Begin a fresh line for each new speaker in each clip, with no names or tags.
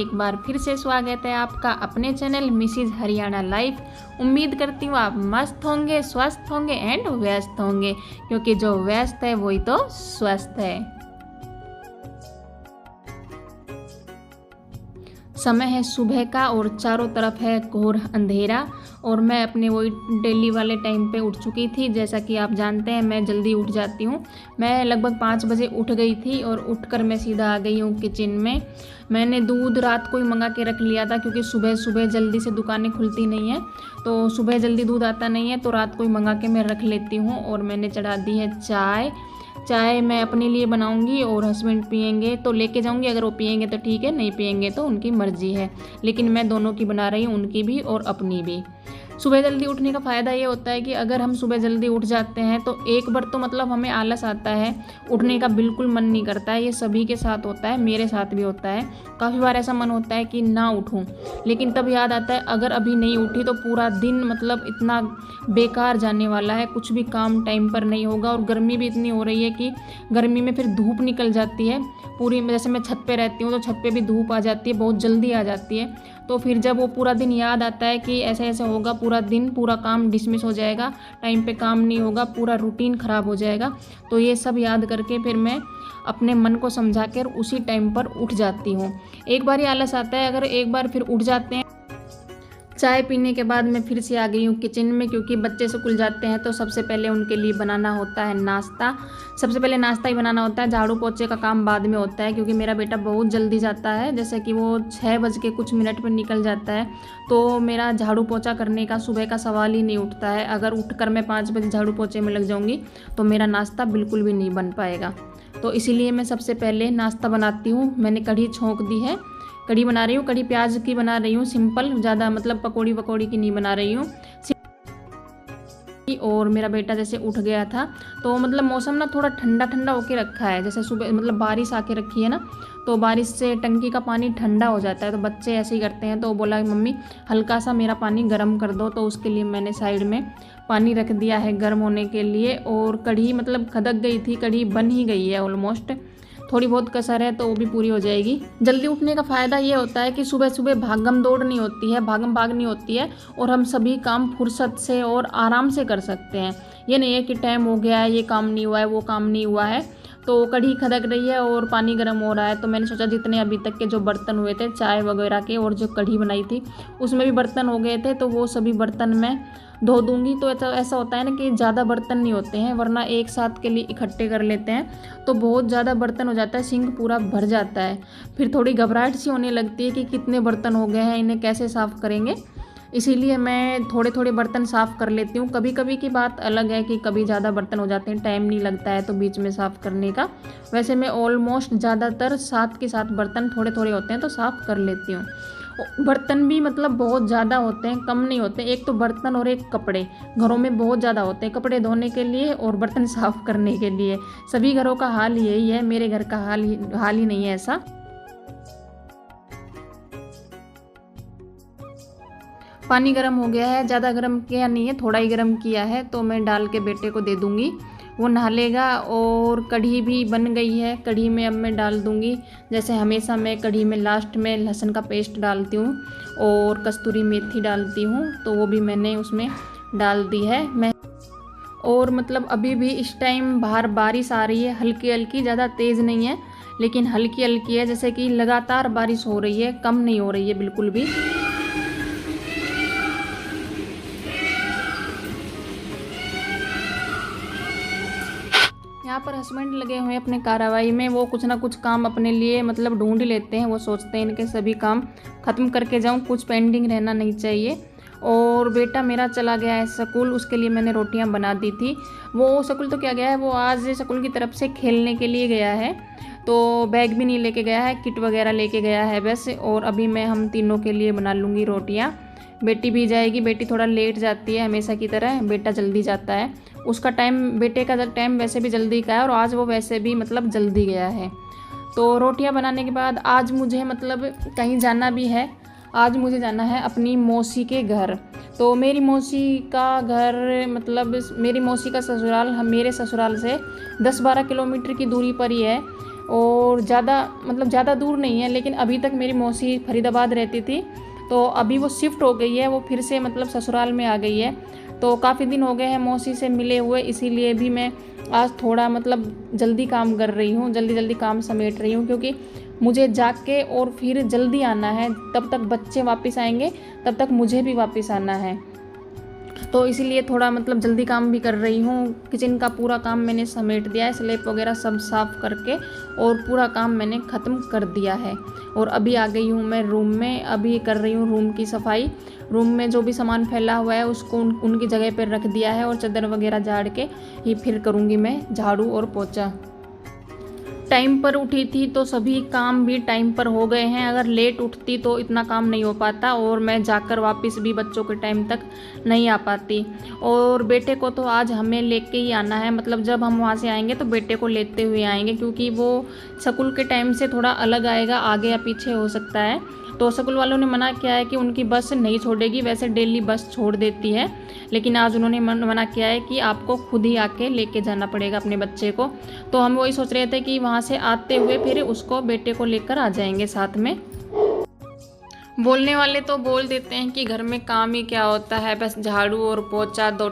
एक बार फिर से स्वागत है आपका अपने चैनल मिसिज हरियाणा लाइफ। उम्मीद करती हूँ आप मस्त होंगे, स्वस्थ होंगे एंड व्यस्त होंगे, क्योंकि जो व्यस्त है वही तो स्वस्थ है। समय है सुबह का और चारों तरफ है घोर अंधेरा और मैं अपने वही डेली वाले टाइम पे उठ चुकी थी। जैसा कि आप जानते हैं मैं जल्दी उठ जाती हूँ। मैं लगभग 5 बजे उठ गई थी और उठकर मैं सीधा आ गई हूँ किचन में। मैंने दूध रात को ही मंगा के रख लिया था, क्योंकि सुबह सुबह जल्दी से दुकानें खुलती नहीं हैं, तो सुबह जल्दी दूध आता नहीं है, तो रात को ही मंगा के मैं रख लेती हूँ। और मैंने चढ़ा दी है चाय मैं अपने लिए बनाऊंगी और हस्बैंड पियेंगे तो लेके जाऊंगी। अगर वो पियेंगे तो ठीक है, नहीं पियेंगे तो उनकी मर्जी है, लेकिन मैं दोनों की बना रही हूँ, उनकी भी और अपनी भी। सुबह जल्दी उठने का फ़ायदा ये होता है कि अगर हम सुबह जल्दी उठ जाते हैं तो एक बार तो मतलब हमें आलस आता है, उठने का बिल्कुल मन नहीं करता है। ये सभी के साथ होता है, मेरे साथ भी होता है। काफ़ी बार ऐसा मन होता है कि ना उठूं, लेकिन तब याद आता है अगर अभी नहीं उठी तो पूरा दिन मतलब इतना बेकार जाने वाला है, कुछ भी काम टाइम पर नहीं होगा। और गर्मी भी इतनी हो रही है कि गर्मी में फिर धूप निकल जाती है पूरी। जैसे मैं छत पे रहती हूँ तो छत पे भी धूप आ जाती है, बहुत जल्दी आ जाती है। तो फिर जब वो पूरा दिन याद आता है कि ऐसे ऐसे होगा, पूरा दिन पूरा काम डिसमिस हो जाएगा, टाइम पे काम नहीं होगा, पूरा रूटीन ख़राब हो जाएगा, तो ये सब याद करके फिर मैं अपने मन को समझा कर उसी टाइम पर उठ जाती हूँ। एक बार ही आलस आता है, अगर एक बार फिर उठ जाते हैं। चाय पीने के बाद मैं फिर से आ गई हूँ किचन में, क्योंकि बच्चे स्कूल जाते हैं तो सबसे पहले उनके लिए बनाना होता है नाश्ता। सबसे पहले नाश्ता ही बनाना होता है, झाड़ू पोछे का काम बाद में होता है, क्योंकि मेरा बेटा बहुत जल्दी जाता है। जैसे कि वो 6 बज के कुछ मिनट पर निकल जाता है, तो मेरा झाड़ू पोछा करने का सुबह का सवाल ही नहीं उठता है। अगर उठकर मैं 5 बजे झाड़ू पोछे में लग जाऊँगी तो मेरा नाश्ता बिल्कुल भी नहीं बन पाएगा। तो इसीलिए मैं सबसे पहले नाश्ता बनाती हूँ। मैंने कढ़ी छोंक दी है, कढ़ी बना रही हूँ, कढ़ी प्याज की बना रही हूँ, सिंपल, ज़्यादा मतलब पकौड़ी वकौड़ी की नहीं बना रही हूँ। और मेरा बेटा जैसे उठ गया था तो मतलब मौसम ना थोड़ा ठंडा ठंडा होके रखा है, जैसे सुबह मतलब बारिश आके रखी है ना, तो बारिश से टंकी का पानी ठंडा हो जाता है, तो बच्चे ऐसे ही करते हैं। तो बोला मम्मी हल्का सा मेरा पानी गर्म कर दो, तो उसके लिए मैंने साइड में पानी रख दिया है गर्म होने के लिए। और कढ़ी मतलब खदक गई थी, कढ़ी बन ही गई है ऑलमोस्ट, थोड़ी बहुत कसर है तो वो भी पूरी हो जाएगी। जल्दी उठने का फ़ायदा ये होता है कि सुबह सुबह भागम दौड़ नहीं होती है, भागम भाग नहीं होती है, और हम सभी काम फुर्सत से और आराम से कर सकते हैं। ये नहीं है कि टाइम हो गया है, ये काम नहीं हुआ है, वो काम नहीं हुआ है। तो कढ़ी खदक रही है और पानी गर्म हो रहा है, तो मैंने सोचा जितने अभी तक के जो बर्तन हुए थे चाय वगैरह के और जो कढ़ी बनाई थी उसमें भी बर्तन हो गए थे, तो वो सभी बर्तन मैं धो दूंगी। तो ऐसा होता है ना कि ज़्यादा बर्तन नहीं होते हैं, वरना एक साथ के लिए इकट्ठे कर लेते हैं तो बहुत ज़्यादा बर्तन हो जाता है, सिंक पूरा भर जाता है। फिर थोड़ी घबराहट सी होने लगती है कि कितने बर्तन हो गए हैं, इन्हें कैसे साफ़ करेंगे। इसीलिए मैं थोड़े थोड़े बर्तन साफ़ कर लेती हूँ। कभी कभी की बात अलग है कि कभी ज़्यादा बर्तन हो जाते हैं, टाइम नहीं लगता है तो बीच में साफ़ करने का। वैसे मैं ऑलमोस्ट ज़्यादातर 7 के 7 बर्तन थोड़े थोड़े होते हैं तो साफ़ कर लेती हूँ। बर्तन भी मतलब बहुत ज़्यादा होते हैं, कम नहीं होते। एक तो बर्तन और एक कपड़े घरों में बहुत ज़्यादा होते हैं, कपड़े धोने के लिए और बर्तन साफ़ करने के लिए। सभी घरों का हाल यही है, मेरे घर का हाल ही नहीं है ऐसा। पानी गर्म हो गया है, ज़्यादा गर्म किया नहीं है, थोड़ा ही गर्म किया है, तो मैं डाल के बेटे को दे दूँगी, वो नहा लेगा। और कढ़ी भी बन गई है, कढ़ी में अब मैं डाल दूँगी, जैसे हमेशा मैं कढ़ी में लास्ट में लहसुन का पेस्ट डालती हूँ और कस्तूरी मेथी डालती हूँ, तो वो भी मैंने उसमें डाल दी है। मैं और मतलब अभी भी इस टाइम बाहर बारिश आ रही है, हल्की हल्की, ज़्यादा तेज़ नहीं है लेकिन हल्की हल्की है, जैसे कि लगातार बारिश हो रही है, कम नहीं हो रही है बिल्कुल भी। यहाँ पर हस्बैंड लगे हुए हैं अपने कार्रवाई में, वो कुछ ना कुछ काम अपने लिए मतलब ढूंढ लेते हैं। वो सोचते हैं इनके सभी काम ख़त्म करके जाऊँ, कुछ पेंडिंग रहना नहीं चाहिए। और बेटा मेरा चला गया है स्कूल, उसके लिए मैंने रोटियां बना दी थी। वो स्कूल तो क्या गया है, वो आज स्कूल की तरफ से खेलने के लिए गया है, तो बैग भी नहीं लेके गया है, किट वगैरह लेके गया है बस। और अभी मैं हम तीनों के लिए बना लूँगी रोटियाँ। बेटी भी जाएगी, बेटी थोड़ा लेट जाती है हमेशा की तरह, बेटा जल्दी जाता है। उसका टाइम, बेटे का टाइम वैसे भी जल्दी का है और आज वो वैसे भी मतलब जल्दी गया है। तो रोटियां बनाने के बाद आज मुझे मतलब कहीं जाना भी है। आज मुझे जाना है अपनी मौसी के घर। तो मेरी मौसी का घर मतलब मेरी मौसी का ससुराल मेरे ससुराल से 10-12 किलोमीटर की दूरी पर ही है। और ज़्यादा दूर नहीं है, लेकिन अभी तक मेरी मौसी फरीदाबाद रहती थी, तो अभी वो शिफ्ट हो गई है, वो फिर से मतलब ससुराल में आ गई है। तो काफ़ी दिन हो गए हैं मौसी से मिले हुए, इसीलिए भी मैं आज थोड़ा मतलब जल्दी काम कर रही हूँ, जल्दी काम समेट रही हूँ, क्योंकि मुझे जाग के और फिर जल्दी आना है। तब तक बच्चे वापस आएंगे, तब तक मुझे भी वापस आना है, तो इसीलिए थोड़ा मतलब जल्दी काम भी कर रही हूँ। किचन का पूरा काम मैंने समेट दिया है, स्लैब वगैरह सब साफ़ करके, और पूरा काम मैंने ख़त्म कर दिया है। और अभी आ गई हूँ मैं रूम में, अभी कर रही हूँ रूम की सफाई। रूम में जो भी सामान फैला हुआ है उसको उनकी जगह पर रख दिया है, और चादर वगैरह झाड़ के ही फिर करूँगी मैं झाड़ू और पोछा। टाइम पर उठी थी तो सभी काम भी टाइम पर हो गए हैं। अगर लेट उठती तो इतना काम नहीं हो पाता, और मैं जाकर वापस भी बच्चों के टाइम तक नहीं आ पाती। और बेटे को तो आज हमें लेके ही आना है, मतलब जब हम वहाँ से आएंगे तो बेटे को लेते हुए आएंगे, क्योंकि वो स्कूल के टाइम से थोड़ा अलग आएगा, आगे या पीछे हो सकता है। तो स्कूल वालों ने मना किया है कि उनकी बस नहीं छोड़ेगी, वैसे डेली बस छोड़ देती है, लेकिन आज उन्होंने मना किया है कि आपको खुद ही आके लेके जाना पड़ेगा अपने बच्चे को। तो हम वही सोच रहे थे कि वहाँ से आते हुए फिर उसको बेटे को लेकर आ जाएंगे साथ में। बोलने वाले तो बोल देते हैं कि घर में काम ही क्या होता है, बस झाड़ू और पोछा, 2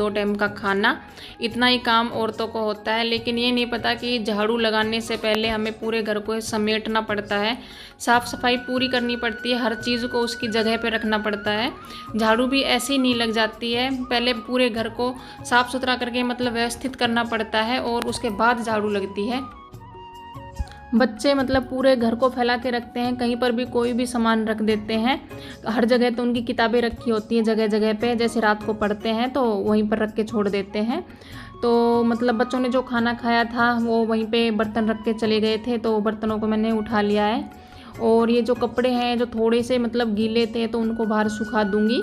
टाइम का खाना, इतना ही काम औरतों को होता है। लेकिन ये नहीं पता कि झाड़ू लगाने से पहले हमें पूरे घर को समेटना पड़ता है, साफ़ सफाई पूरी करनी पड़ती है, हर चीज़ को उसकी जगह पे रखना पड़ता है। झाड़ू भी ऐसे ही नहीं लग जाती है, पहले पूरे घर को साफ़ सुथरा करके मतलब व्यवस्थित करना पड़ता है, और उसके बाद झाड़ू लगती है। बच्चे मतलब पूरे घर को फैला के रखते हैं, कहीं पर भी कोई भी सामान रख देते हैं। हर जगह तो उनकी किताबें रखी होती हैं जगह जगह पे, जैसे रात को पढ़ते हैं तो वहीं पर रख के छोड़ देते हैं। तो मतलब बच्चों ने जो खाना खाया था वो वहीं पे बर्तन रख के चले गए थे, तो बर्तनों को मैंने उठा लिया है। और ये जो कपड़े हैं जो थोड़े से मतलब गीले थे तो उनको बाहर सुखा दूँगी।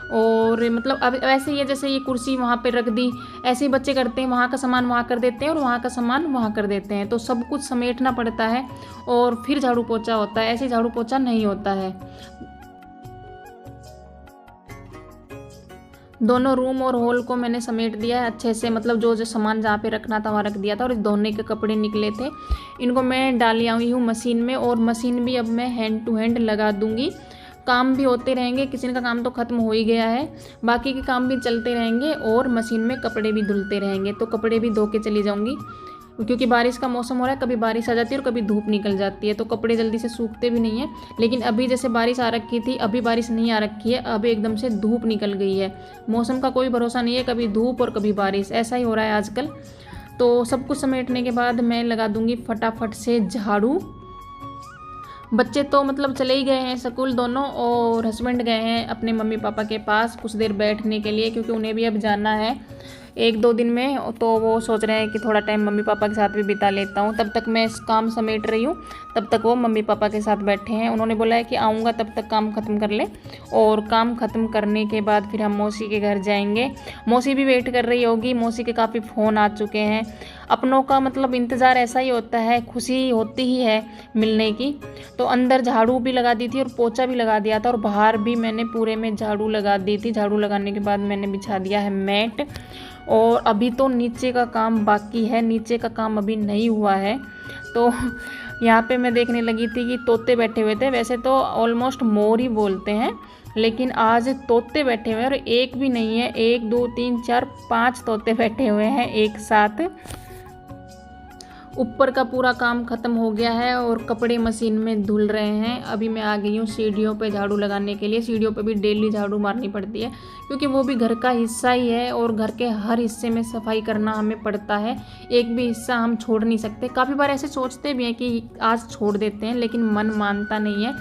और मतलब अब वैसे ही है, जैसे ये कुर्सी वहाँ पे रख दी, ऐसे ही बच्चे करते हैं, वहाँ का सामान वहाँ कर देते हैं और वहाँ का सामान वहाँ कर देते हैं, तो सब कुछ समेटना पड़ता है और फिर झाड़ू पोछा होता है, ऐसे झाड़ू पोछा नहीं होता है। दोनों रूम और हॉल को मैंने समेट दिया है अच्छे से, मतलब जो जो सामान जहाँ पे रखना था वहाँ रख दिया था। और धोने के कपड़े निकले थे, इनको मैं डाली आई हूँ मशीन में, और मशीन भी अब मैं हैंड टू हैंड लगा दूँगी। काम भी होते रहेंगे, किचन का काम तो ख़त्म हो ही गया है, बाकी के काम भी चलते रहेंगे और मशीन में कपड़े भी धुलते रहेंगे। तो कपड़े भी धो के चली जाऊँगी, क्योंकि बारिश का मौसम हो रहा है, कभी बारिश आ जाती है और कभी धूप निकल जाती है, तो कपड़े जल्दी से सूखते भी नहीं है। लेकिन अभी जैसे बारिश आ रखी थी, अभी बारिश नहीं आ रखी है, अब एकदम से धूप निकल गई है। मौसम का कोई भरोसा नहीं है, कभी धूप और कभी बारिश, ऐसा ही हो रहा है आजकल। तो सब कुछ समेटने के बाद मैं लगा दूँगी फटाफट से झाड़ू। बच्चे तो मतलब चले ही गए हैं स्कूल दोनों, और हस्बैंड गए हैं अपने मम्मी पापा के पास कुछ देर बैठने के लिए, क्योंकि उन्हें भी अब जाना है 1-2 दिन में। तो वो सोच रहे हैं कि थोड़ा टाइम मम्मी पापा के साथ भी बिता लेता हूँ। तब तक मैं इस काम समेट रही हूँ, तब तक वो मम्मी पापा के साथ बैठे हैं। उन्होंने बोला है कि आऊँगा तब तक काम ख़त्म कर ले, और काम ख़त्म करने के बाद फिर हम मौसी के घर जाएंगे। मौसी भी वेट कर रही होगी, मौसी के काफ़ी फ़ोन आ चुके हैं। अपनों का मतलब इंतज़ार ऐसा ही होता है, खुशी होती ही है मिलने की। तो अंदर झाड़ू भी लगा दी थी और पोछा भी लगा दिया था, और बाहर भी मैंने पूरे में झाड़ू लगा दी थी। झाड़ू लगाने के बाद मैंने बिछा दिया है मैट, और अभी तो नीचे का काम बाकी है, नीचे का काम अभी नहीं हुआ है। तो यहाँ पे मैं देखने लगी थी कि तोते बैठे हुए थे, वैसे तो ऑलमोस्ट मोर ही बोलते हैं, लेकिन आज तोते बैठे हुए हैं, और एक भी नहीं है, 1 2 3 4 5 तोते बैठे हुए हैं एक साथ। ऊपर का पूरा काम ख़त्म हो गया है और कपड़े मशीन में धुल रहे हैं। अभी मैं आ गई हूँ सीढ़ियों पे झाड़ू लगाने के लिए। सीढ़ियों पे भी डेली झाड़ू मारनी पड़ती है, क्योंकि वो भी घर का हिस्सा ही है, और घर के हर हिस्से में सफाई करना हमें पड़ता है, एक भी हिस्सा हम छोड़ नहीं सकते। काफ़ी बार ऐसे सोचते भी हैं कि आज छोड़ देते हैं, लेकिन मन मानता नहीं है,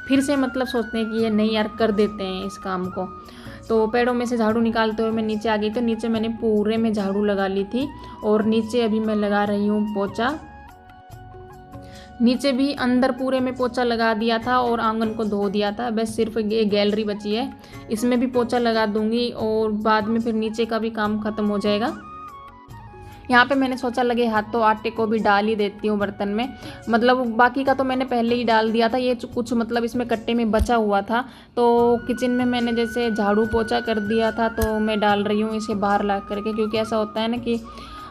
फिर से मतलब सोचते हैं कि ये नहीं यार कर देते हैं इस काम को। तो पेड़ों में से झाड़ू निकालते हुए मैं नीचे आ गई, तो नीचे मैंने पूरे में झाड़ू लगा ली थी, और नीचे अभी मैं लगा रही हूँ पोछा। नीचे भी अंदर पूरे में पोछा लगा दिया था और आंगन को धो दिया था, बस सिर्फ ये गैलरी बची है, इसमें भी पोछा लगा दूंगी, और बाद में फिर नीचे का भी काम ख़त्म हो जाएगा। यहाँ पे मैंने सोचा लगे हाथ तो आटे को भी डाल ही देती हूँ बर्तन में, मतलब बाकी का तो मैंने पहले ही डाल दिया था, ये कुछ मतलब इसमें कट्टे में बचा हुआ था। तो किचन में मैंने जैसे झाड़ू पोछा कर दिया था, तो मैं डाल रही हूँ इसे बाहर ला करके, क्योंकि ऐसा होता है ना कि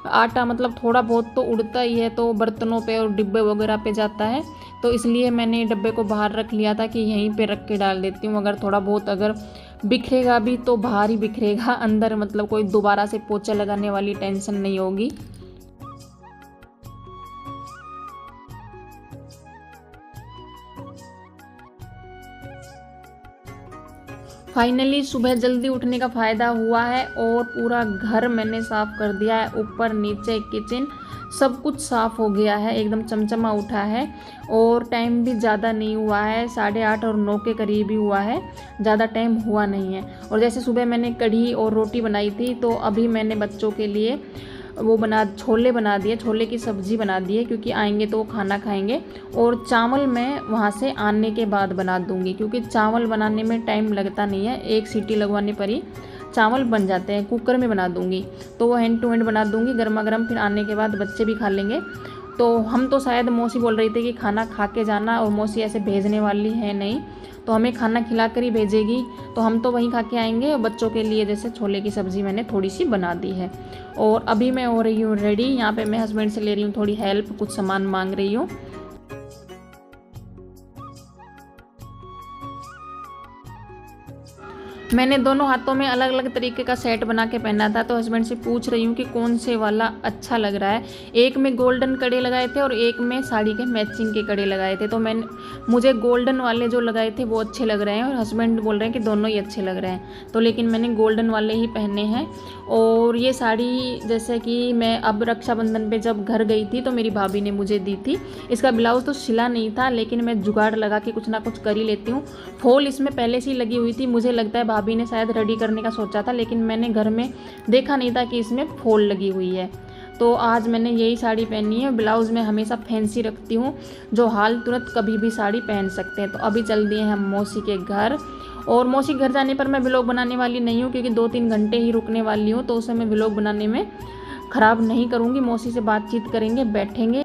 आटा मतलब थोड़ा बहुत तो उड़ता ही है, तो बर्तनों पे और डिब्बे वगैरह पे जाता है, तो इसलिए मैंने डब्बे को बाहर रख लिया था कि यहीं पे रख के डाल देती हूँ। अगर थोड़ा बहुत अगर बिखरेगा भी तो बाहर ही बिखरेगा, अंदर मतलब कोई दोबारा से पोछा लगाने वाली टेंशन नहीं होगी। फाइनली सुबह जल्दी उठने का फ़ायदा हुआ है और पूरा घर मैंने साफ़ कर दिया है, ऊपर नीचे किचन सब कुछ साफ़ हो गया है, एकदम चमचमा उठा है। और टाइम भी ज़्यादा नहीं हुआ है, 8:30 और 9 के करीब ही हुआ है, ज़्यादा टाइम हुआ नहीं है। और जैसे सुबह मैंने कढ़ी और रोटी बनाई थी, तो अभी मैंने बच्चों के लिए वो छोले बना दिए, छोले की सब्ज़ी बना दी है, क्योंकि आएंगे तो वो खाना खाएंगे। और चावल मैं वहाँ से आने के बाद बना दूँगी, क्योंकि चावल बनाने में टाइम लगता नहीं है, एक सीटी लगवाने पर ही चावल बन जाते हैं। कुकर में बना दूँगी तो वो हैंड टू हैंड बना दूँगी गर्मा गर्म, फिर आने के बाद बच्चे भी खा लेंगे। तो हम तो शायद मौसी बोल रही थी कि खाना खा के जाना, और मौसी ऐसे भेजने वाली है नहीं, तो हमें खाना खिला कर ही भेजेगी, तो हम तो वहीं खा के आएंगे। और बच्चों के लिए जैसे छोले की सब्ज़ी मैंने थोड़ी सी बना दी है। और अभी मैं हो रही हूँ रेडी, यहाँ पे मैं हस्बैंड से ले रही हूँ थोड़ी हेल्प, कुछ सामान मांग रही हूँ। मैंने दोनों हाथों में अलग अलग तरीके का सेट बना के पहना था, तो हस्बैंड से पूछ रही हूँ कि कौन से वाला अच्छा लग रहा है। एक में गोल्डन कड़े लगाए थे और एक में साड़ी के मैचिंग के कड़े लगाए थे, तो मुझे गोल्डन वाले जो लगाए थे वो अच्छे लग रहे हैं, और हस्बैंड बोल रहे हैं कि दोनों ही अच्छे लग रहे हैं, तो लेकिन मैंने गोल्डन वाले ही पहने हैं। और ये साड़ी जैसे कि मैं अब रक्षाबंधन पे जब घर गई थी तो मेरी भाभी ने मुझे दी थी। इसका ब्लाउज़ तो सिला नहीं था, लेकिन मैं जुगाड़ लगा के कुछ ना कुछ कर ही लेती हूँ। फॉल इसमें पहले से ही लगी हुई थी, मुझे लगता है भाभी ने शायद रेडी करने का सोचा था, लेकिन मैंने घर में देखा नहीं था कि इसमें फॉल लगी हुई है। तो आज मैंने यही साड़ी पहनी है। ब्लाउज़ में हमेशा फैंसी रखती हूँ, जो हाल तुरंत कभी भी साड़ी पहन सकते हैं। तो अभी चल दिए हैं हम मौसी के घर, और मौसी घर जाने पर मैं व्लॉग बनाने वाली नहीं हूँ, क्योंकि 2-3 घंटे ही रुकने वाली हूँ, तो उसे मैं व्लॉग बनाने में ख़राब नहीं करूँगी। मौसी से बातचीत करेंगे, बैठेंगे।